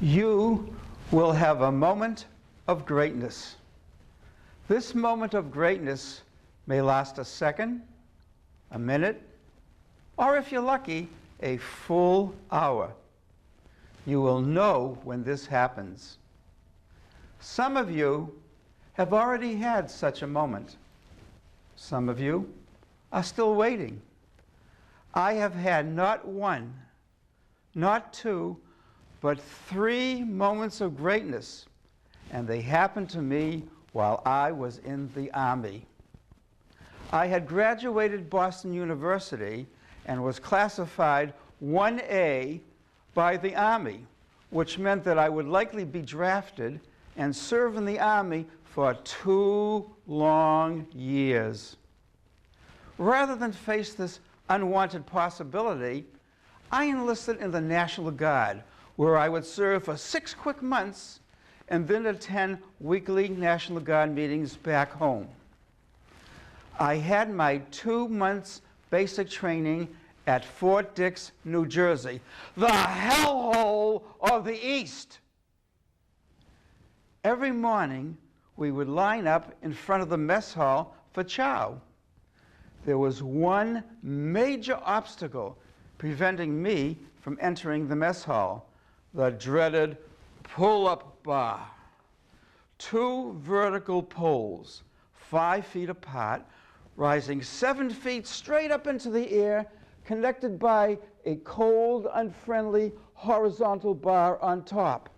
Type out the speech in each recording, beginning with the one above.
You will have a moment of greatness. This moment of greatness may last a second, a minute, or if you're lucky, a full hour. You will know when this happens. Some of you have already had such a moment. Some of you are still waiting. I have had not one, not two, but 3 moments of greatness, and they happened to me while I was in the Army. I had graduated Boston University and was classified 1A by the Army, which meant that I would likely be drafted and serve in the Army for 2 long years. Rather than face this unwanted possibility, I enlisted in the National Guard, where I would serve for 6 quick months and then attend weekly National Guard meetings back home. I had my 2 months basic training at Fort Dix, New Jersey, the hellhole of the East. Every morning, we would line up in front of the mess hall for chow. There was one major obstacle preventing me from entering the mess hall: the dreaded pull-up bar. 2 vertical poles, 5 feet apart, rising 7 feet straight up into the air, connected by a cold, unfriendly horizontal bar on top.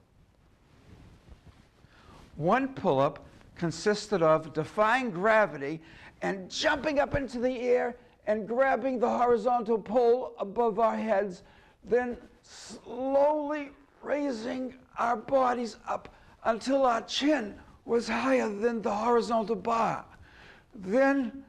One pull-up consisted of defying gravity and jumping up into the air and grabbing the horizontal pole above our heads, then slowly raising our bodies up until our chin was higher than the horizontal bar. Then,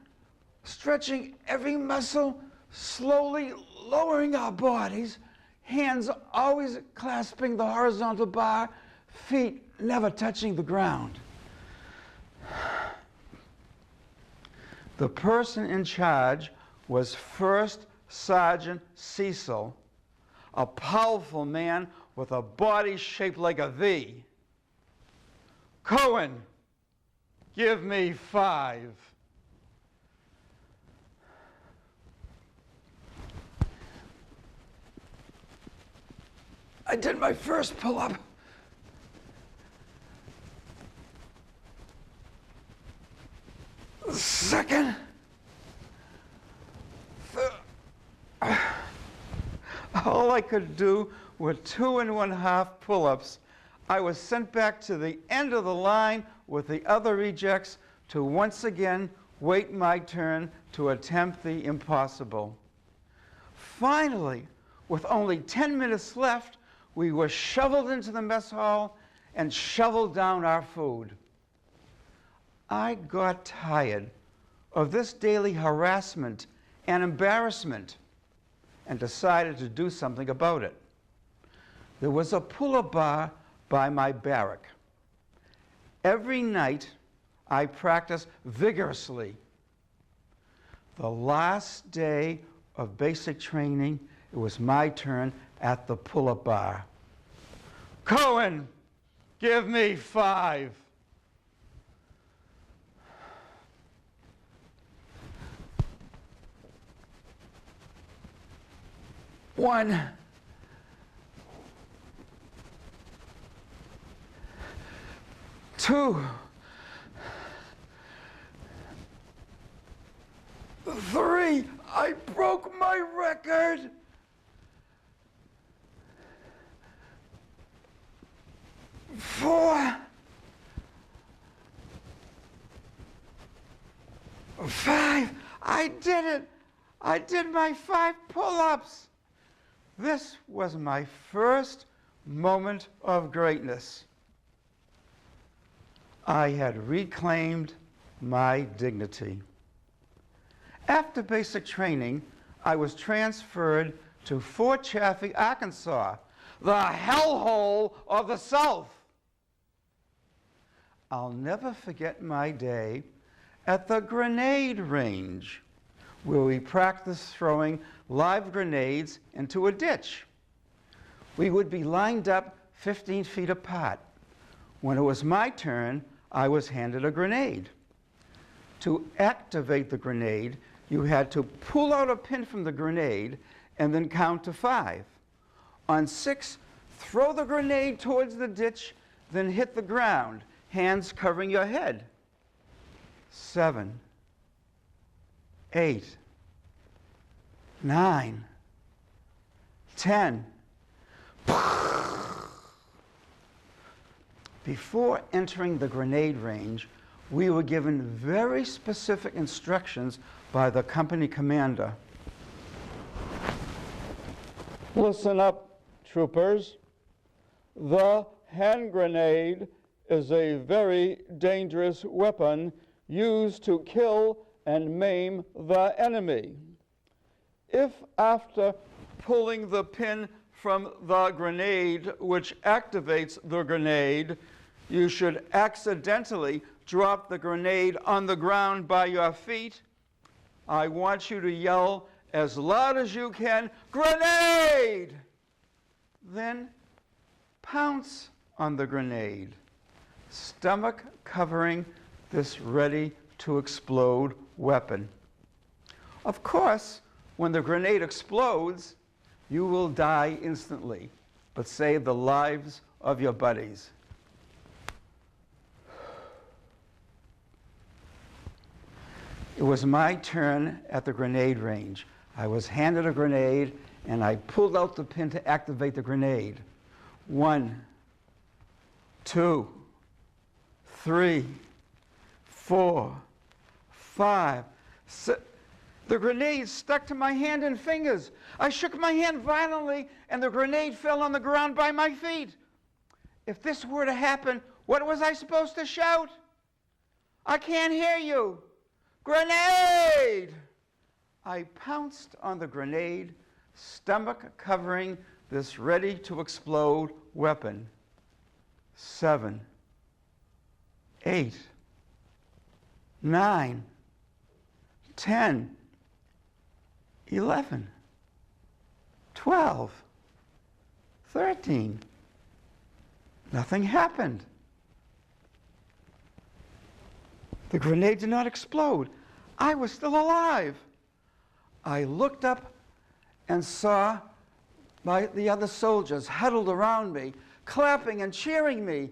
stretching every muscle, slowly lowering our bodies, hands always clasping the horizontal bar, feet never touching the ground. The person in charge was First Sergeant Cecil, a powerful man with a body shaped like a V. Cohen, give me 5. I did my first pull-up. Second. Third. All I could do were 2 1/2 pull-ups. I was sent back to the end of the line with the other rejects to once again wait my turn to attempt the impossible. Finally, with only 10 minutes left, we were shoveled into the mess hall and shoveled down our food. I got tired of this daily harassment and embarrassment and decided to do something about it. There was a pull-up bar by my barrack. Every night, I practiced vigorously. The last day of basic training, it was my turn at the pull-up bar. Cohen, give me 5. One. 2. 3. I broke my record. 4. 5. I did it. I did my 5 pull-ups. This was my first moment of greatness. I had reclaimed my dignity. After basic training, I was transferred to Fort Chaffee, Arkansas, the hellhole of the South. I'll never forget my day at the grenade range, where we practiced throwing live grenades into a ditch. We would be lined up 15 feet apart. When it was my turn, I was handed a grenade. To activate the grenade, you had to pull out a pin from the grenade and then count to 5. On 6, throw the grenade towards the ditch, then hit the ground, hands covering your head. 7, 8, 9, 10. Before entering the grenade range, we were given very specific instructions by the company commander. Listen up, troopers. The hand grenade is a very dangerous weapon used to kill and maim the enemy. If after pulling the pin from the grenade, which activates the grenade, you should accidentally drop the grenade on the ground by your feet, I want you to yell as loud as you can, "Grenade!" Then pounce on the grenade, stomach covering this ready-to-explode weapon. Of course, when the grenade explodes, you will die instantly, but save the lives of your buddies. It was my turn at the grenade range. I was handed a grenade, and I pulled out the pin to activate the grenade. 1, 2, 3, 4, 5, 6. The grenade stuck to my hand and fingers. I shook my hand violently, and the grenade fell on the ground by my feet. If this were to happen, what was I supposed to shout? I can't hear you. Grenade! I pounced on the grenade, stomach covering this ready-to-explode weapon. 7, 8, 9, 10, 11, 12, 13. Nothing happened. The grenade did not explode. I was still alive. I looked up and saw the other soldiers huddled around me, clapping and cheering me.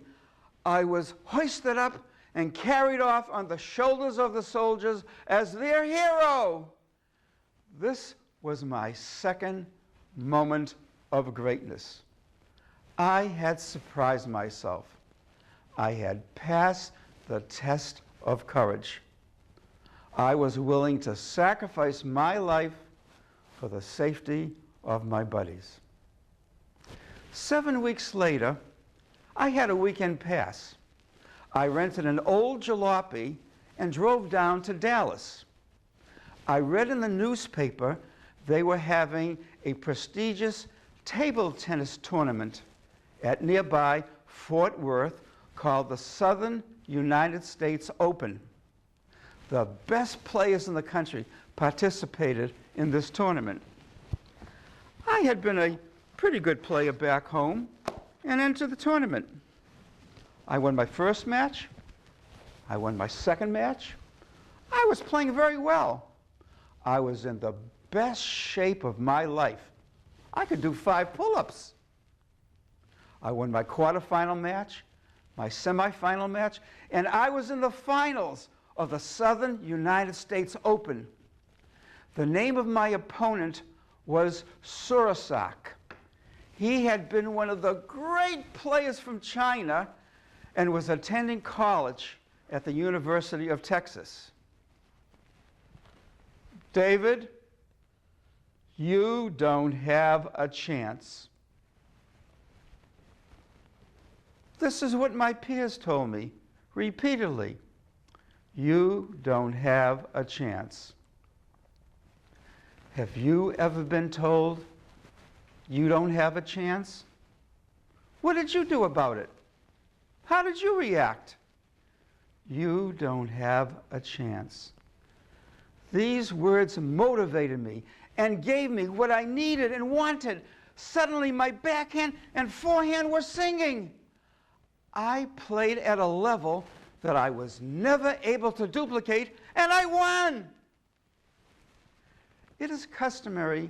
I was hoisted up and carried off on the shoulders of the soldiers as their hero. This was my second moment of greatness. I had surprised myself. I had passed the test of courage. I was willing to sacrifice my life for the safety of my buddies. 7 weeks later, I had a weekend pass. I rented an old jalopy and drove down to Dallas. I read in the newspaper they were having a prestigious table tennis tournament at nearby Fort Worth called the Southern United States Open. The best players in the country participated in this tournament. I had been a pretty good player back home and entered the tournament. I won my first match. I won my second match. I was playing very well. I was in the best shape of my life. I could do 5 pull-ups. I won my quarterfinal match, my semifinal match, and I was in the finals of the Southern United States Open. The name of my opponent was Surasak. He had been one of the great players from China and was attending college at the University of Texas. David, you don't have a chance. This is what my peers told me repeatedly. You don't have a chance. Have you ever been told you don't have a chance? What did you do about it? How did you react? You don't have a chance. These words motivated me and gave me what I needed and wanted, Suddenly, my backhand and forehand were singing. I played at a level that I was never able to duplicate, and I won. It is customary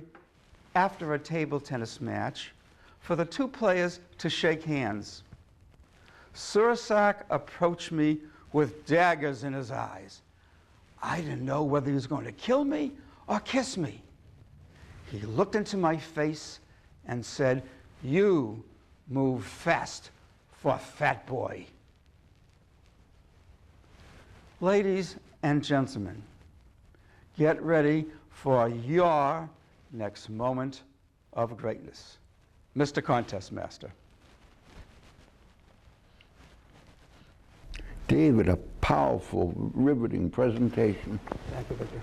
after a table tennis match for the two players to shake hands. Surasak approached me with daggers in his eyes. I didn't know whether he was going to kill me or kiss me. He looked into my face and said, "You move fast for a fat boy." Ladies and gentlemen, get ready for your next moment of greatness. Mr. Contest Master. David, a powerful, riveting presentation. Thank you, Victor.